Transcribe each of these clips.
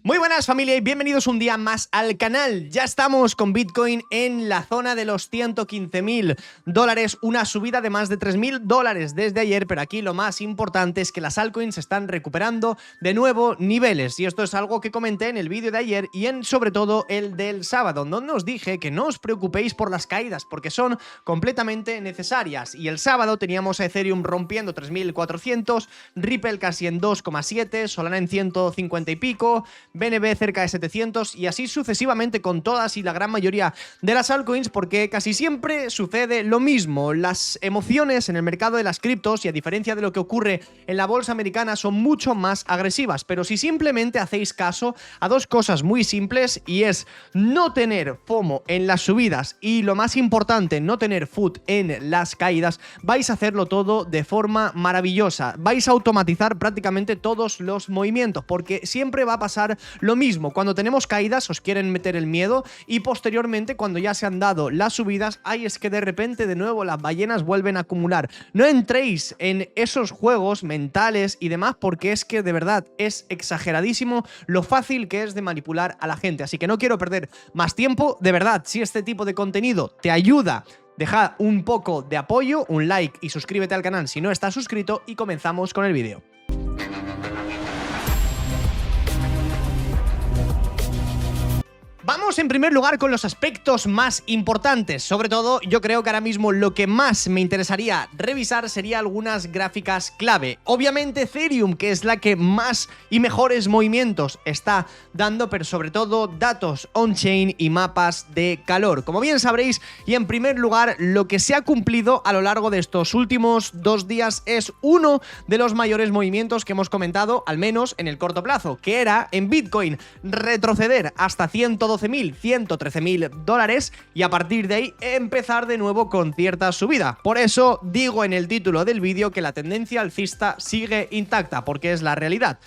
Muy buenas familia y bienvenidos un día más al canal. Ya estamos con Bitcoin en la zona de los $115,000, una subida de más de $3,000 desde ayer, pero aquí lo más importante es que las altcoins están recuperando de nuevo niveles, y esto es algo que comenté en el vídeo de ayer y en sobre todo el del sábado, donde os dije que no os preocupéis por las caídas porque son completamente necesarias, y el sábado teníamos a Ethereum rompiendo 3.400, Ripple casi en 2,7, Solana en 150 y pico, BNB cerca de 700 y así sucesivamente con todas y la gran mayoría de las altcoins, porque casi siempre sucede lo mismo. Las emociones en el mercado de las criptos, y a diferencia de lo que ocurre en la bolsa americana, son mucho más agresivas, pero si simplemente hacéis caso a dos cosas muy simples, y es no tener FOMO en las subidas y, lo más importante, no tener FUD en las caídas, vais a hacerlo todo de forma maravillosa. Vais a automatizar prácticamente todos los movimientos, porque siempre va a pasar lo mismo. Cuando tenemos caídas os quieren meter el miedo, y posteriormente, cuando ya se han dado las subidas, es que de repente de nuevo las ballenas vuelven a acumular. No entréis en esos juegos mentales y demás, porque es que de verdad es exageradísimo lo fácil que es de manipular a la gente. Así que no quiero perder más tiempo. De verdad, si este tipo de contenido te ayuda, deja un poco de apoyo, un like y suscríbete al canal si no estás suscrito, y comenzamos con el vídeo. Vamos en primer lugar con los aspectos más importantes. Sobre todo, yo creo que ahora mismo lo que más me interesaría revisar sería algunas gráficas clave. Obviamente Ethereum, que es la que más y mejores movimientos está dando, pero sobre todo datos on-chain y mapas de calor, como bien sabréis. Y en primer lugar, lo que se ha cumplido a lo largo de estos últimos 2 días es uno de los mayores movimientos que hemos comentado, al menos en el corto plazo, que era en Bitcoin retroceder hasta $112,000, $113,000, y a partir de ahí empezar de nuevo con cierta subida. Por eso digo en el título del vídeo que la tendencia alcista sigue intacta, porque es la realidad.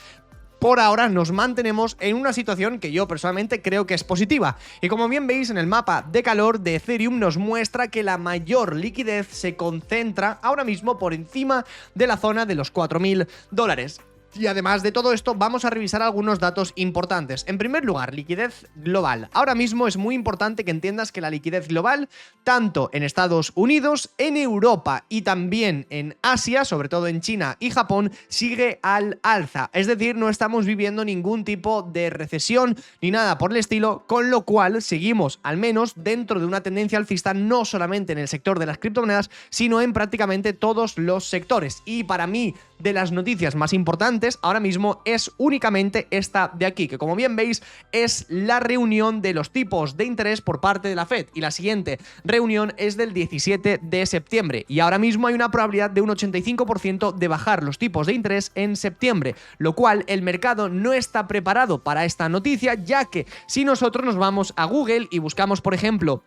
Por ahora nos mantenemos en una situación que yo personalmente creo que es positiva, y como bien veis en el mapa de calor de Ethereum nos muestra que la mayor liquidez se concentra ahora mismo por encima de la zona de los $4,000. Y además de todo esto, vamos a revisar algunos datos importantes. En primer lugar, liquidez global. Ahora mismo es muy importante que entiendas que la liquidez global, tanto en Estados Unidos, en Europa y también en Asia, sobre todo en China y Japón, sigue al alza. Es decir, no estamos viviendo ningún tipo de recesión ni nada por el estilo, con lo cual seguimos al menos dentro de una tendencia alcista, no solamente en el sector de las criptomonedas, sino en prácticamente todos los sectores. Y para mí, de las noticias más importantes ahora mismo es únicamente esta de aquí, que como bien veis es la reunión de los tipos de interés por parte de la Fed, y la siguiente reunión es del 17 de septiembre, y ahora mismo hay una probabilidad de un 85% de bajar los tipos de interés en septiembre, lo cual el mercado no está preparado para esta noticia, ya que si nosotros nos vamos a Google y buscamos, por ejemplo,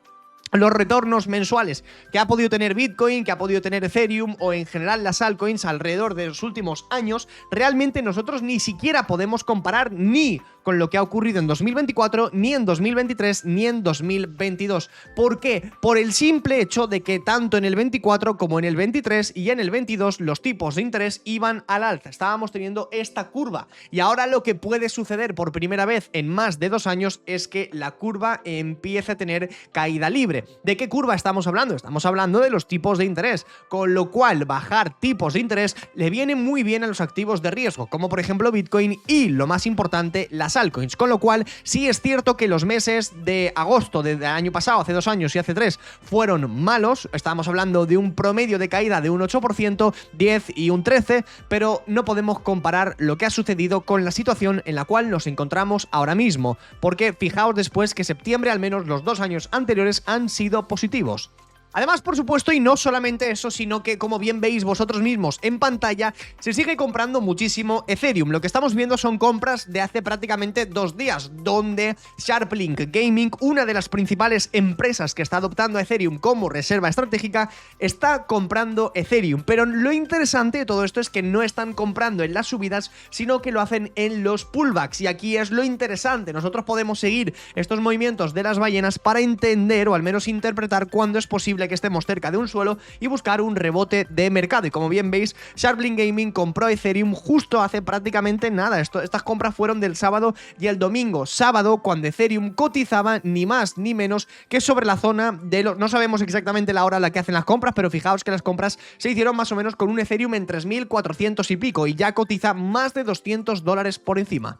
los retornos mensuales que ha podido tener Bitcoin, que ha podido tener Ethereum o en general las altcoins alrededor de los últimos años, realmente nosotros ni siquiera podemos comparar ni con lo que ha ocurrido en 2024, ni en 2023, ni en 2022. ¿Por qué? Por el simple hecho de que tanto en el 24 como en el 23 y en el 22 los tipos de interés iban al alza. Estábamos teniendo esta curva, y ahora lo que puede suceder por primera vez en más de 2 años es que la curva empiece a tener caída libre. ¿De qué curva estamos hablando? Estamos hablando de los tipos de interés, con lo cual bajar tipos de interés le viene muy bien a los activos de riesgo, como por ejemplo Bitcoin y, lo más importante, las altcoins. Con lo cual sí es cierto que los meses de agosto del año pasado, hace 2 años y hace 3, fueron malos. Estábamos hablando de un promedio de caída de un 8%, 10 y un 13%, pero no podemos comparar lo que ha sucedido con la situación en la cual nos encontramos ahora mismo, porque fijaos después que septiembre, al menos los 2 años anteriores, han sido positivos. Además, por supuesto, y no solamente eso, sino que, como bien veis vosotros mismos en pantalla, se sigue comprando muchísimo Ethereum. Lo que estamos viendo son compras de hace prácticamente 2 días, donde Sharplink Gaming, una de las principales empresas que está adoptando a Ethereum como reserva estratégica, está comprando Ethereum. Pero lo interesante de todo esto es que no están comprando en las subidas, sino que lo hacen en los pullbacks. Y aquí es lo interesante. Nosotros podemos seguir estos movimientos de las ballenas para entender, o al menos interpretar, cuándo es posible posible que estemos cerca de un suelo y buscar un rebote de mercado. Y como bien veis, Sharplink Gaming compró Ethereum justo hace prácticamente nada. Estas compras fueron del sábado y el domingo. Sábado, cuando Ethereum cotizaba ni más ni menos que sobre la zona de los... No sabemos exactamente la hora a la que hacen las compras, pero fijaos que las compras se hicieron más o menos con un Ethereum en 3.400 y pico y ya cotiza más de $200 por encima.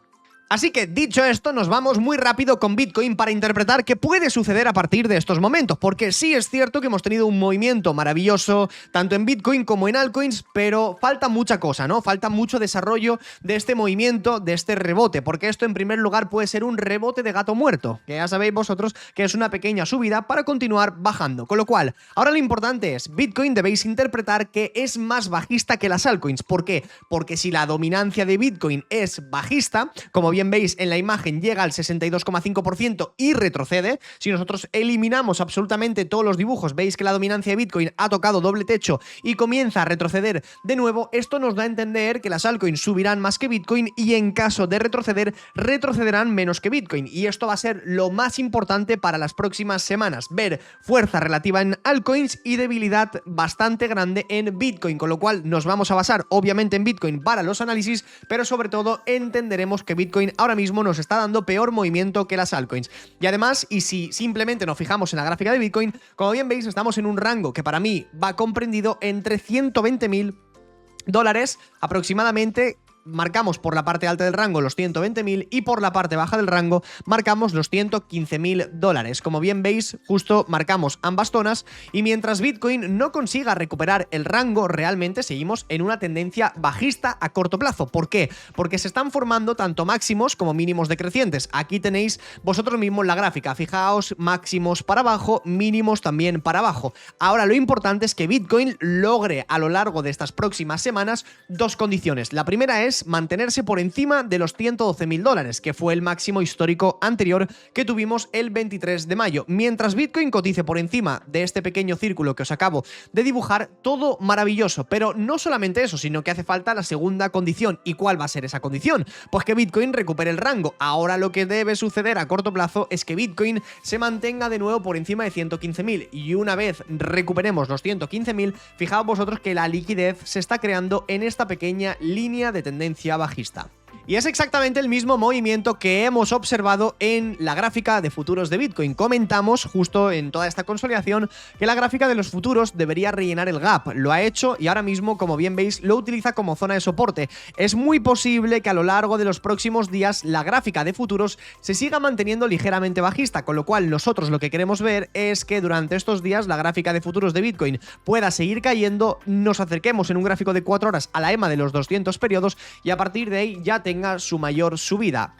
Así que, dicho esto, nos vamos muy rápido con Bitcoin para interpretar qué puede suceder a partir de estos momentos, porque sí es cierto que hemos tenido un movimiento maravilloso tanto en Bitcoin como en altcoins, pero falta mucha cosa, ¿no? Falta mucho desarrollo de este movimiento, de este rebote, porque esto en primer lugar puede ser un rebote de gato muerto, que ya sabéis vosotros que es una pequeña subida para continuar bajando, con lo cual, ahora lo importante es, Bitcoin debéis interpretar que es más bajista que las altcoins. ¿Por qué? Porque si la dominancia de Bitcoin es bajista, como bien veis en la imagen llega al 62,5% y retrocede. Si nosotros eliminamos absolutamente todos los dibujos, veis que la dominancia de Bitcoin ha tocado doble techo y comienza a retroceder de nuevo. Esto nos da a entender que las altcoins subirán más que Bitcoin y en caso de retroceder, retrocederán menos que Bitcoin. Y esto va a ser lo más importante para las próximas semanas, ver fuerza relativa en altcoins y debilidad bastante grande en Bitcoin, con lo cual nos vamos a basar obviamente en Bitcoin para los análisis, pero sobre todo entenderemos que Bitcoin ahora mismo nos está dando peor movimiento que las altcoins. Y además, y si simplemente nos fijamos en la gráfica de Bitcoin, como bien veis, estamos en un rango que para mí va comprendido entre $120.000 aproximadamente. Marcamos por la parte alta del rango los 120.000 y por la parte baja del rango marcamos los $115.000. Como bien veis, justo marcamos ambas zonas y mientras Bitcoin no consiga recuperar el rango, realmente seguimos en una tendencia bajista a corto plazo. ¿Por qué? Porque se están formando tanto máximos como mínimos decrecientes. Aquí tenéis vosotros mismos la gráfica. Fijaos, máximos para abajo, mínimos también para abajo. Ahora lo importante es que Bitcoin logre a lo largo de estas próximas semanas dos condiciones. La primera es mantenerse por encima de los $112.000, que fue el máximo histórico anterior que tuvimos el 23 de mayo. Mientras Bitcoin cotice por encima de este pequeño círculo que os acabo de dibujar, todo maravilloso. Pero no solamente eso, sino que hace falta la segunda condición. ¿Y cuál va a ser esa condición? Pues que Bitcoin recupere el rango. Ahora lo que debe suceder a corto plazo es que Bitcoin se mantenga de nuevo por encima de 115.000 y una vez recuperemos los 115.000, fijaos vosotros que la liquidez se está creando en esta pequeña línea de tendencia bajista. Y es exactamente el mismo movimiento que hemos observado en la gráfica de futuros de Bitcoin. Comentamos justo en toda esta consolidación que la gráfica de los futuros debería rellenar el gap. Lo ha hecho y ahora mismo, como bien veis, lo utiliza como zona de soporte. Es muy posible que a lo largo de los próximos días la gráfica de futuros se siga manteniendo ligeramente bajista, con lo cual nosotros lo que queremos ver es que durante estos días la gráfica de futuros de Bitcoin pueda seguir cayendo, nos acerquemos en un gráfico de 4 horas a la EMA de los 200 periodos y a partir de ahí ya tenga su mayor subida.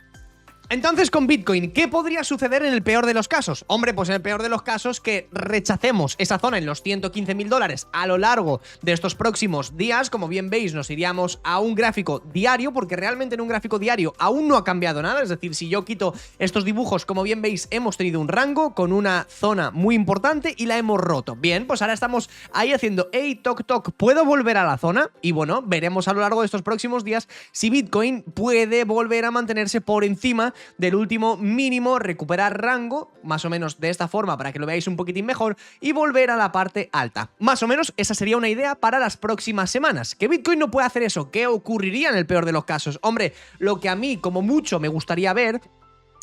Entonces, con Bitcoin, ¿qué podría suceder en el peor de los casos? Hombre, pues en el peor de los casos que rechacemos esa zona en los $115.000 a lo largo de estos próximos días. Como bien veis, nos iríamos a un gráfico diario, porque realmente en un gráfico diario aún no ha cambiado nada. Es decir, si yo quito estos dibujos, como bien veis, hemos tenido un rango con una zona muy importante y la hemos roto. Bien, pues ahora estamos ahí haciendo, hey, toc, toc, ¿puedo volver a la zona? Y bueno, veremos a lo largo de estos próximos días si Bitcoin puede volver a mantenerse por encima del último mínimo, recuperar rango, más o menos de esta forma para que lo veáis un poquitín mejor, y volver a la parte alta. Más o menos esa sería una idea para las próximas semanas. ¿Que Bitcoin no puede hacer eso? ¿Qué ocurriría en el peor de los casos? Hombre, lo que a mí como mucho me gustaría ver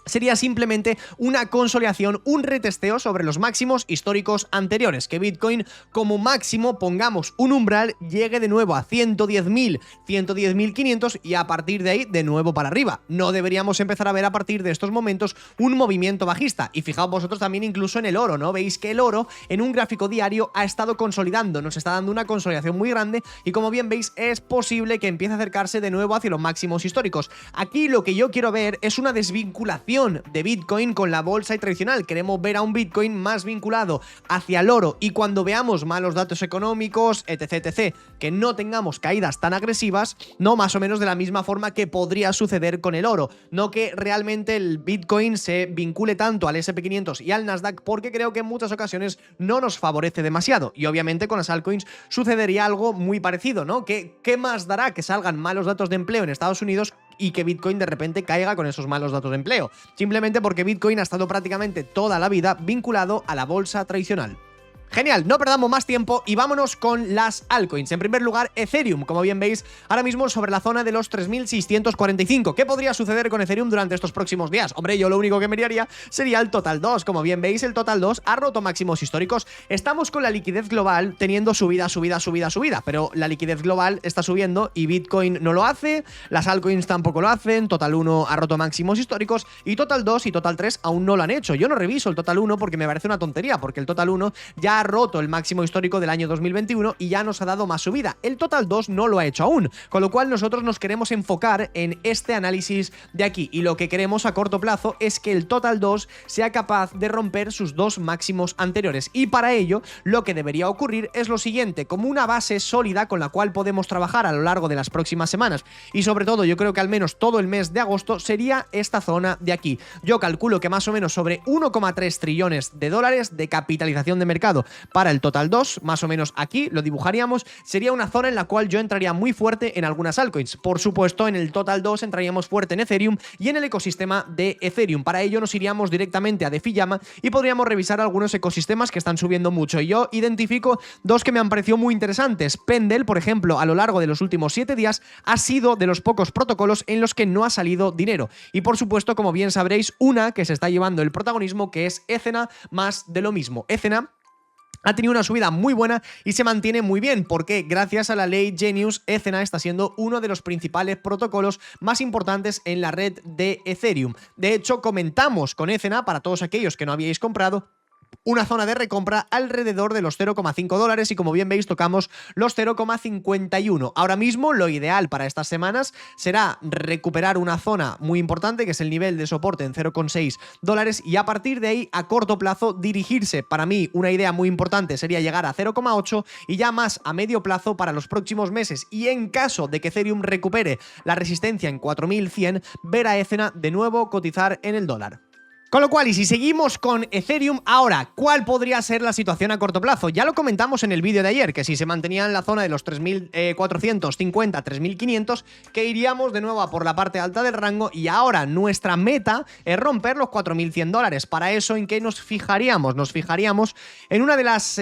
sería simplemente una consolidación, un retesteo sobre los máximos históricos anteriores, que Bitcoin como máximo pongamos un umbral, llegue de nuevo a 110.000, 110.500 y a partir de ahí de nuevo para arriba. No deberíamos empezar a ver a partir de estos momentos un movimiento bajista. Y fijaos vosotros también incluso en el oro, ¿no? Veis que el oro en un gráfico diario ha estado consolidando, nos está dando una consolidación muy grande y como bien veis es posible que empiece a acercarse de nuevo hacia los máximos históricos. Aquí lo que yo quiero ver es una desvinculación de Bitcoin con la bolsa tradicional. Queremos ver a un Bitcoin más vinculado hacia el oro y cuando veamos malos datos económicos, etc, etc, que no tengamos caídas tan agresivas, no más o menos de la misma forma que podría suceder con el oro. No que realmente el Bitcoin se vincule tanto al SP500 y al Nasdaq, porque creo que en muchas ocasiones no nos favorece demasiado. Y obviamente con las altcoins sucedería algo muy parecido, ¿no? ¿Qué más dará que salgan malos datos de empleo en Estados Unidos y que Bitcoin de repente caiga con esos malos datos de empleo? Simplemente porque Bitcoin ha estado prácticamente toda la vida vinculado a la bolsa tradicional. Genial, no perdamos más tiempo y vámonos con las altcoins. En primer lugar, Ethereum, como bien veis, ahora mismo sobre la zona de los 3.645. ¿Qué podría suceder con Ethereum durante estos próximos días? Hombre, yo lo único que miraría sería el Total 2. Como bien veis, el Total 2 ha roto máximos históricos. Estamos con la liquidez global teniendo subida, pero la liquidez global está subiendo y Bitcoin no lo hace, las altcoins tampoco lo hacen, Total 1 ha roto máximos históricos y Total 2 y Total 3 aún no lo han hecho. Yo no reviso el Total 1 porque me parece una tontería, porque el Total 1 ya ha roto el máximo histórico del año 2021 y ya nos ha dado más subida. El Total 2 no lo ha hecho aún, con lo cual nosotros nos queremos enfocar en este análisis de aquí y lo que queremos a corto plazo es que el Total 2 sea capaz de romper sus dos máximos anteriores y para ello lo que debería ocurrir es lo siguiente, como una base sólida con la cual podemos trabajar a lo largo de las próximas semanas y sobre todo yo creo que al menos todo el mes de agosto sería esta zona de aquí. Yo calculo que más o menos sobre 1,3 trillones de dólares de capitalización de mercado para el Total 2, más o menos aquí lo dibujaríamos, sería una zona en la cual yo entraría muy fuerte en algunas altcoins. Por supuesto, en el Total 2 entraríamos fuerte en Ethereum y en el ecosistema de Ethereum. Para ello nos iríamos directamente a DeFi-Llama y podríamos revisar algunos ecosistemas que están subiendo mucho. Y yo identifico dos que me han parecido muy interesantes. Pendle, por ejemplo, a lo largo de los últimos 7 días ha sido de los pocos protocolos en los que no ha salido dinero. Y por supuesto, como bien sabréis, una que se está llevando el protagonismo, que es Ethena, más de lo mismo. Ethena ha tenido una subida muy buena y se mantiene muy bien porque gracias a la ley Genius, Ethena está siendo uno de los principales protocolos más importantes en la red de Ethereum. De hecho, comentamos con Ethena, para todos aquellos que no habíais comprado, una zona de recompra alrededor de los 0,5 dólares y como bien veis tocamos los 0,51. Ahora mismo lo ideal para estas semanas será recuperar una zona muy importante que es el nivel de soporte en 0,6 dólares y a partir de ahí a corto plazo dirigirse. Para mí una idea muy importante sería llegar a 0,8 y ya más a medio plazo para los próximos meses y en caso de que Ethereum recupere la resistencia en 4100 ver a Ethena de nuevo cotizar en el dólar. Con lo cual, y si seguimos con Ethereum, ahora, ¿cuál podría ser la situación a corto plazo? Ya lo comentamos en el vídeo de ayer, que si se mantenía en la zona de los 3.450, 3.500, que iríamos de nuevo a por la parte alta del rango y ahora nuestra meta es romper los 4.100 dólares. Para eso, ¿en qué nos fijaríamos? Nos fijaríamos en una de las,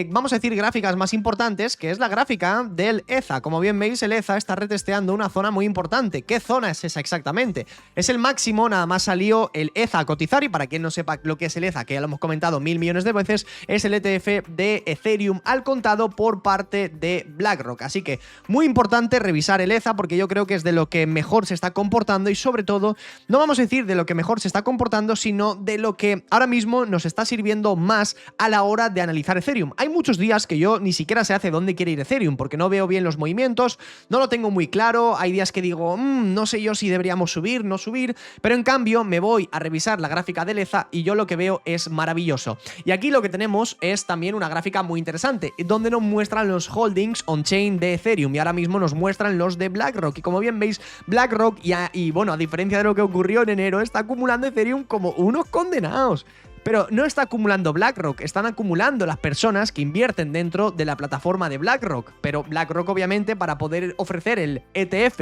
vamos a decir, gráficas más importantes, que es la gráfica del ETH. Como bien veis, el ETH está retesteando una zona muy importante. ¿Qué zona es esa exactamente? Es el máximo, nada más salió el ETH a cotizar. Y para quien no sepa lo que es el ETH, que ya lo hemos comentado 1000 millones de veces, es el ETF de Ethereum al contado por parte de BlackRock. Así que muy importante revisar el ETH porque yo creo que es de lo que mejor se está comportando y sobre todo, no vamos a decir de lo que mejor se está comportando, sino de lo que ahora mismo nos está sirviendo más a la hora de analizar Ethereum. Hay muchos días que yo ni siquiera sé hacia dónde quiere ir Ethereum porque no veo bien los movimientos, no lo tengo muy claro, hay días que digo, no sé yo si deberíamos subir, no subir, pero en cambio me voy a revisar la gráfica del ETH y yo lo que veo es maravilloso. Y aquí lo que tenemos es también una gráfica muy interesante, donde nos muestran los holdings on-chain de Ethereum y ahora mismo nos muestran los de BlackRock. Y como bien veis, BlackRock, y bueno, a diferencia de lo que ocurrió en enero, está acumulando Ethereum como unos condenados. Pero no está acumulando BlackRock, están acumulando las personas que invierten dentro de la plataforma de BlackRock. Pero BlackRock, obviamente, para poder ofrecer el ETF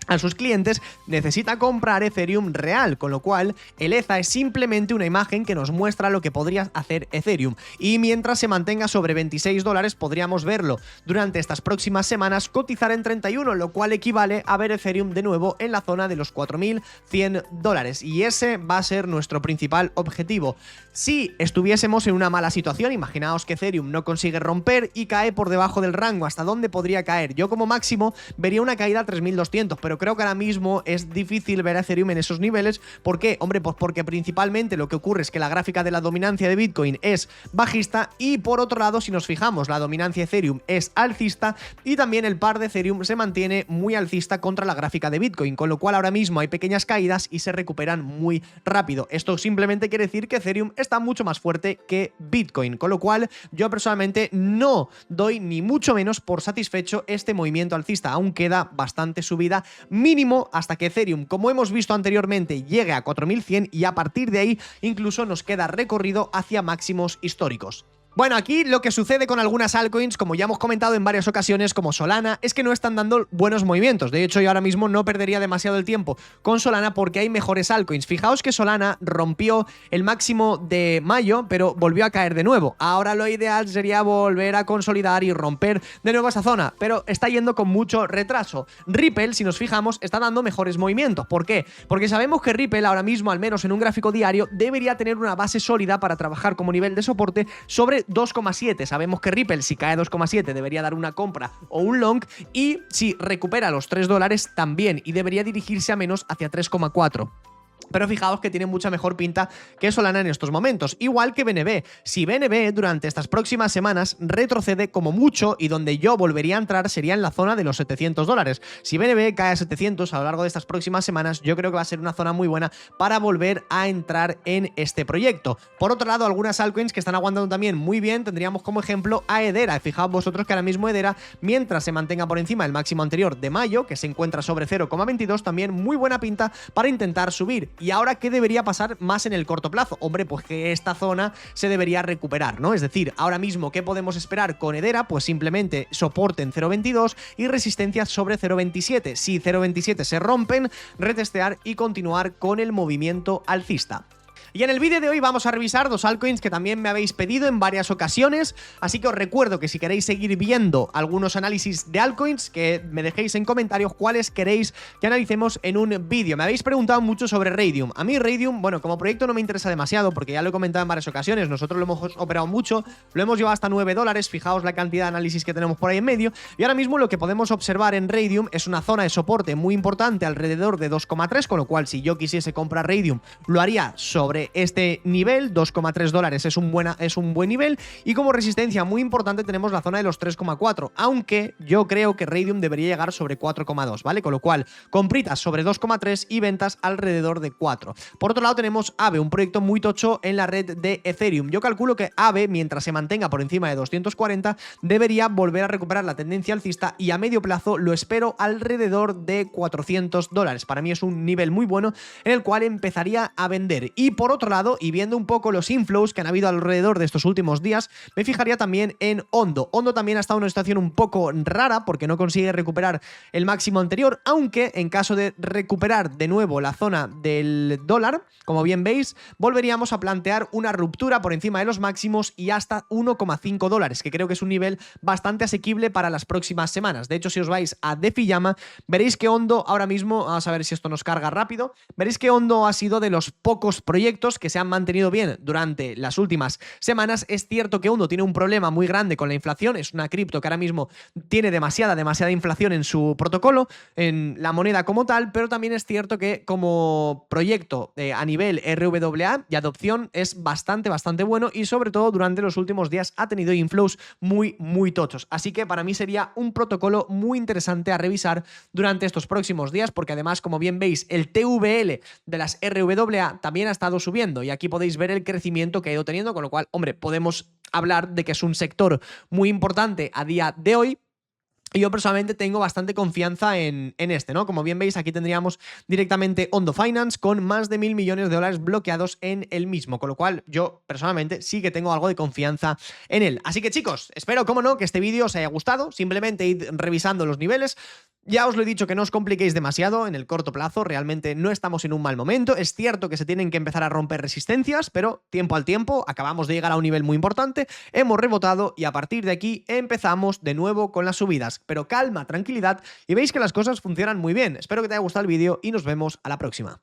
a sus clientes necesita comprar Ethereum real, con lo cual el ETH es simplemente una imagen que nos muestra lo que podría hacer Ethereum y mientras se mantenga sobre 26 dólares podríamos verlo durante estas próximas semanas cotizar en 31, lo cual equivale a ver Ethereum de nuevo en la zona de los 4.100 dólares y ese va a ser nuestro principal objetivo. Si estuviésemos en una mala situación, imaginaos que Ethereum no consigue romper y cae por debajo del rango, ¿hasta dónde podría caer? Yo como máximo vería una caída a 3.200, pero creo que ahora mismo es difícil ver a Ethereum en esos niveles. ¿Por qué? Hombre, pues porque principalmente lo que ocurre es que la gráfica de la dominancia de Bitcoin es bajista y por otro lado, si nos fijamos, la dominancia de Ethereum es alcista y también el par de Ethereum se mantiene muy alcista contra la gráfica de Bitcoin, con lo cual ahora mismo hay pequeñas caídas y se recuperan muy rápido. Esto simplemente quiere decir que Ethereum está mucho más fuerte que Bitcoin, con lo cual yo personalmente no doy ni mucho menos por satisfecho este movimiento alcista. Aún queda bastante subida mínimo hasta que Ethereum, como hemos visto anteriormente, llegue a 4100 y a partir de ahí incluso nos queda recorrido hacia máximos históricos. Bueno, aquí lo que sucede con algunas altcoins, como ya hemos comentado en varias ocasiones, como Solana, es que no están dando buenos movimientos. De hecho, yo ahora mismo no perdería demasiado el tiempo con Solana porque hay mejores altcoins. Fijaos que Solana rompió el máximo de mayo, pero volvió a caer de nuevo. Ahora lo ideal sería volver a consolidar y romper de nuevo esa zona, pero está yendo con mucho retraso. Ripple, si nos fijamos, está dando mejores movimientos. ¿Por qué? Porque sabemos que Ripple ahora mismo, al menos en un gráfico diario, debería tener una base sólida para trabajar como nivel de soporte sobre 2,7. Sabemos que Ripple, si cae 2,7, debería dar una compra o un long, y si recupera los $3 también, y debería dirigirse a menos hacia 3,4. Pero fijaos que tiene mucha mejor pinta que Solana en estos momentos, igual que BNB. Si BNB durante estas próximas semanas retrocede como mucho, y donde yo volvería a entrar sería en la zona de los $700. Si BNB cae a 700 a lo largo de estas próximas semanas, yo creo que va a ser una zona muy buena para volver a entrar en este proyecto. Por otro lado, algunas altcoins que están aguantando también muy bien, tendríamos como ejemplo a Hedera. Fijaos vosotros que ahora mismo Hedera, mientras se mantenga por encima del máximo anterior de mayo, que se encuentra sobre 0,22, también muy buena pinta para intentar subir. ¿Y ahora qué debería pasar más en el corto plazo? Hombre, pues que esta zona se debería recuperar, ¿no? Es decir, ahora mismo, ¿qué podemos esperar con Hedera? Pues simplemente soporte en 0,22 y resistencias sobre 0,27. Si 0,27 se rompen, retestear y continuar con el movimiento alcista. Y en el vídeo de hoy vamos a revisar dos altcoins que también me habéis pedido en varias ocasiones, así que os recuerdo que si queréis seguir viendo algunos análisis de altcoins, que me dejéis en comentarios cuáles queréis que analicemos en un vídeo. Me habéis preguntado mucho sobre Raydium. A mí Raydium, bueno, como proyecto no me interesa demasiado porque ya lo he comentado en varias ocasiones, nosotros lo hemos operado mucho, lo hemos llevado hasta $9, fijaos la cantidad de análisis que tenemos por ahí en medio, y ahora mismo lo que podemos observar en Raydium es una zona de soporte muy importante alrededor de 2,3, con lo cual si yo quisiese comprar Raydium lo haría sobre este nivel. $2,3 es un buen nivel, y como resistencia muy importante tenemos la zona de los 3,4, aunque yo creo que Raydium debería llegar sobre 4,2, ¿vale? Con lo cual, compritas sobre 2,3 y ventas alrededor de 4. Por otro lado tenemos Aave, un proyecto muy tocho en la red de Ethereum. Yo calculo que Aave, mientras se mantenga por encima de 240, debería volver a recuperar la tendencia alcista, y a medio plazo lo espero alrededor de $400. Para mí es un nivel muy bueno en el cual empezaría a vender. Y por otro lado, y viendo un poco los inflows que han habido alrededor de estos últimos días, me fijaría también en Ondo. Ondo también ha estado en una situación un poco rara porque no consigue recuperar el máximo anterior, aunque en caso de recuperar de nuevo la zona del dólar, como bien veis, volveríamos a plantear una ruptura por encima de los máximos y hasta $1,5, que creo que es un nivel bastante asequible para las próximas semanas. De hecho, si os vais a DeFi-Llama, veréis que Ondo ahora mismo, vamos a ver si esto nos carga rápido, veréis que Ondo ha sido de los pocos proyectos que se han mantenido bien durante las últimas semanas. Es cierto que Ondo tiene un problema muy grande con la inflación, es una cripto que ahora mismo tiene demasiada inflación en su protocolo, en la moneda como tal, pero también es cierto que como proyecto a nivel RWA y adopción es bastante bueno, y sobre todo durante los últimos días ha tenido inflows muy tochos. Así que para mí sería un protocolo muy interesante a revisar durante estos próximos días, porque además, como bien veis, el TVL de las RWA también ha estado subiendo, y aquí podéis ver el crecimiento que ha ido teniendo, con lo cual, hombre, podemos hablar de que es un sector muy importante a día de hoy. Y yo personalmente tengo bastante confianza en este, ¿no? Como bien veis, aquí tendríamos directamente Ondo Finance con más de $1.000 millones bloqueados en el mismo, con lo cual yo personalmente sí que tengo algo de confianza en él. Así que chicos, espero, como no, que este vídeo os haya gustado. Simplemente id revisando los niveles. Ya os lo he dicho, que no os compliquéis demasiado en el corto plazo, realmente no estamos en un mal momento. Es cierto que se tienen que empezar a romper resistencias, pero tiempo al tiempo, acabamos de llegar a un nivel muy importante, hemos rebotado y a partir de aquí empezamos de nuevo con las subidas. Pero calma, tranquilidad, y veis que las cosas funcionan muy bien. Espero que te haya gustado el vídeo y nos vemos a la próxima.